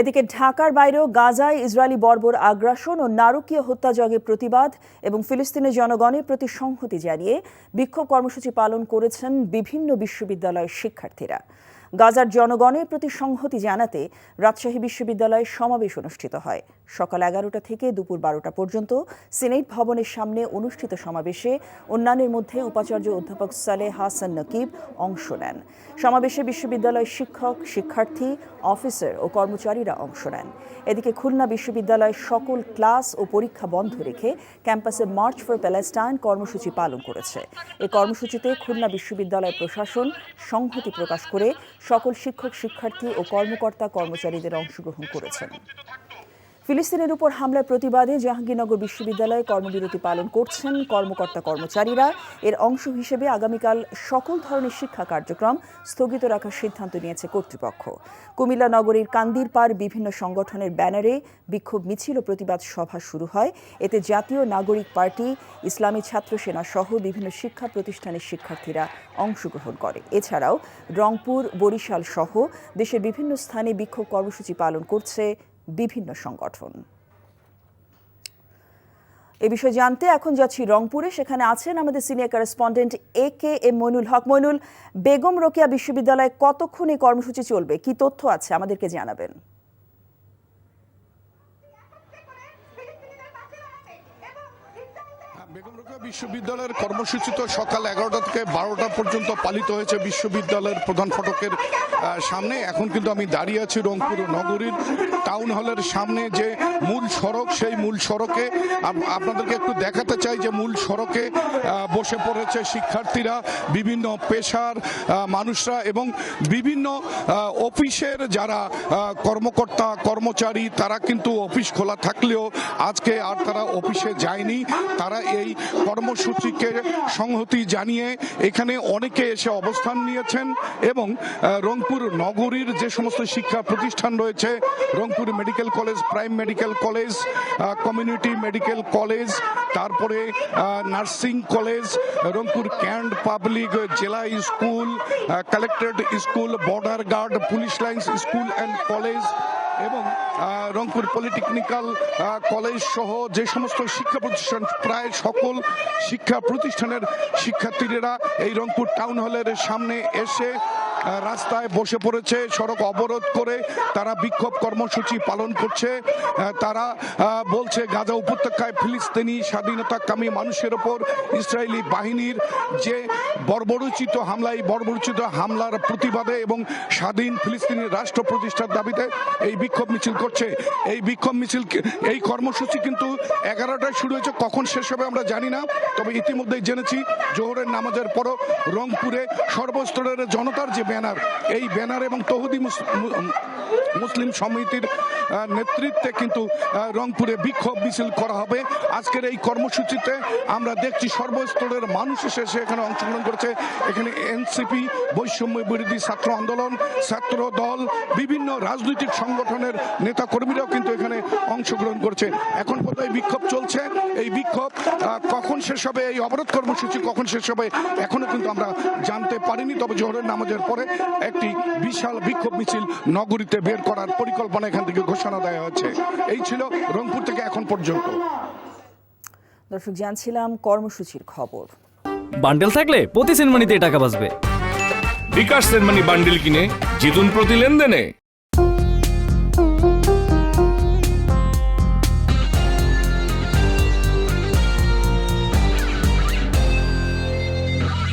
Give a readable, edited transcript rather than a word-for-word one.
এদিকে ঢাকার বাইরেও গাজায় ইসরায়েলি বর্বর আগ্রাসন ও নারকীয় হত্যাযজ্ঞের প্রতিবাদ এবং ফিলিস্তিনের জনগণের প্রতি সংহতি জানিয়ে বিক্ষোভ কর্মসূচি পালন করেছেন বিভিন্ন বিশ্ববিদ্যালয়ের শিক্ষার্থীরা। গাজার জনগণের প্রতি সংহতি জানাতে রাজশাহী বিশ্ববিদ্যালয়ে সমাবেশ অনুষ্ঠিত হয়। সকাল 11টা থেকে দুপুর 12টা পর্যন্ত সিনেট ভবনের সামনে অনুষ্ঠিত সমাবেশে অন্যান্যের মধ্যে উপাচার্য অধ্যাপক সালেহ হাসান নকিব অংশ নেন। সমাবেশে বিশ্ববিদ্যালয়ের শিক্ষক, শিক্ষার্থী, অফিসার ও কর্মচারীরা অংশ নেন। এদিকে খুলনা বিশ্ববিদ্যালয়ের সকল ক্লাস ও পরীক্ষা বন্ধ রেখে ক্যাম্পাসে মার্চ ফর প্যালেস্টাইন কর্মসূচি পালন করেছে। এই কর্মসূচিতে খুলনা বিশ্ববিদ্যালয় প্রশাসন সংহতি প্রকাশ করে সকল শিক্ষক, শিক্ষার্থী ও কর্মকর্তা কর্মচারীদের অংশগ্রহণ করেছেন। ফিলিস্তিনের উপর হামলার প্রতিবাদে জাহাঙ্গীরনগর বিশ্ববিদ্যালয়ে কর্মবিরতি পালন করছেন কর্মকর্তা কর্মচারীরা। এর অংশ হিসেবে আগামীকাল সকল ধরনের শিক্ষা কার্যক্রম স্থগিত রাখার সিদ্ধান্ত নিয়েছে কর্তৃপক্ষ। কুমিল্লা নগরীর কান্দিরপাড় বিভিন্ন সংগঠনের ব্যানারে বিক্ষোভ মিছিল ও প্রতিবাদ সভা শুরু হয়। এতে জাতীয় নাগরিক পার্টি, ইসলামী ছাত্র সেনা সহ বিভিন্ন শিক্ষা প্রতিষ্ঠানের শিক্ষার্থীরা অংশগ্রহণ করে। এছাড়াও রংপুর, বরিশাল সহ দেশের বিভিন্ন স্থানে বিক্ষোভ কর্মসূচি পালন করছে বিভিন্ন সংগঠন। এ বিষয়ে জানতে এখন যাচ্ছি রংপুরে। সেখানে আছেন আমাদের senior correspondent AKM Moinul Haque. Moinul, Begum Rokeya বিশ্ববিদ্যালয়ে কতক্ষণ এই কর্মসূচি চলবে, কি তথ্য আছে আমাদেরকে জানাবেন? বেগম রোকেয়া বিশ্ববিদ্যালয়ের কর্মসূচি তো সকাল 11টা থেকে 12টা পর্যন্ত পালিত হয়েছে বিশ্ববিদ্যালয়ের প্রধান ফটকের সামনে। এখন কিন্তু আমি দাঁড়িয়ে আছি রংপুর নগরীর টাউন হলের সামনে, যে মূল সড়ক, সেই মূল সড়কে আপনাদেরকে একটু দেখাতে চাই যে মূল সড়কে বসে পড়েছে শিক্ষার্থীরা, বিভিন্ন পেশার মানুষরা এবং বিভিন্ন অফিসের যারা কর্মকর্তা কর্মচারী, তারা কিন্তু অফিস খোলা থাকলেও আজকে আর তারা অফিসে যায়নি। তারা এই কর্মসূচিকে সংহতি জানিয়ে এখানে অনেকে এসে অবস্থান নিয়েছেন এবং রংপুর নগরীর যে সমস্ত শিক্ষা প্রতিষ্ঠান রয়েছে, Rangpur medical college, prime medical college, community medical college, তারপরে nursing college, Rangpur cantt public জেলা school, collectorate school, border guard, police lines school and college এবং রংপুর পলিটেকনিক্যাল কলেজ সহ যে সমস্ত শিক্ষা প্রতিষ্ঠান, প্রায় সকল শিক্ষা প্রতিষ্ঠানের শিক্ষার্থীরা এই রংপুর টাউন হলের সামনে এসে রাস্তায় বসে পড়েছে। সড়ক অবরোধ করে তারা বিক্ষোভ কর্মসূচি পালন করছে। তারা বলছে গাজা উপত্যকায় ফিলিস্তিনি স্বাধীনতাকামী মানুষের ওপর ইসরায়েলি বাহিনীর যে বর্বরোচিত হামলা, এই বর্বরোচিত হামলার প্রতিবাদে এবং স্বাধীন ফিলিস্তিনি রাষ্ট্র প্রতিষ্ঠার দাবিতে এই বিক্ষোভ মিছিল করছে। এই বিক্ষোভ মিছিল, এই কর্মসূচি কিন্তু 11টায় শুরু হয়েছে, কখন শেষ হবে আমরা জানি না। তবে ইতিমধ্যেই জেনেছি জোহরের নামাজের পরও রংপুরে সর্বস্তরের জনতার যে ব্যানার, এই ব্যানার এবং তৌহিদি মুসলিম সমিতির নেতৃত্বে কিন্তু রংপুরে বিক্ষোভ মিছিল করা হবে। আজকের এই কর্মসূচিতে আমরা দেখছি সর্বস্তরের মানুষ এসে এখানে অংশগ্রহণ করেছে। এখানে এনসিপি, বৈষম্য বিরোধী ছাত্র আন্দোলন, ছাত্র দল, বিভিন্ন রাজনৈতিক সংগঠনের নেতা কর্মীরাও কিন্তু এখানে অংশগ্রহণ করছে। এখন পর্যন্ত এই বিক্ষোভ চলছে। এই বিক্ষোভ কখন শেষ হবে, এই অবরোধ কর্মসূচি কখন শেষ হবে এখনো কিন্তু আমরা জানতে পারিনি। তবে জোহরের নামাজের পরে একটি বিশাল বিক্ষোভ মিছিল নগরীতে বের করার পরিকল্পনা এখান থেকে ঘোষণা দেওয়া হচ্ছে। এই ছিল রংপুর থেকে এখন পর্যন্ত। দর্শক, জানছিলাম কর্মসূচির খবর। বান্ডেল থাকলে প্রতি সেনমানিতে টাকা বাঁচবে। বিকাশ সেনমানি বান্ডেল কিনে জিতুন প্রতি লেনদেনে।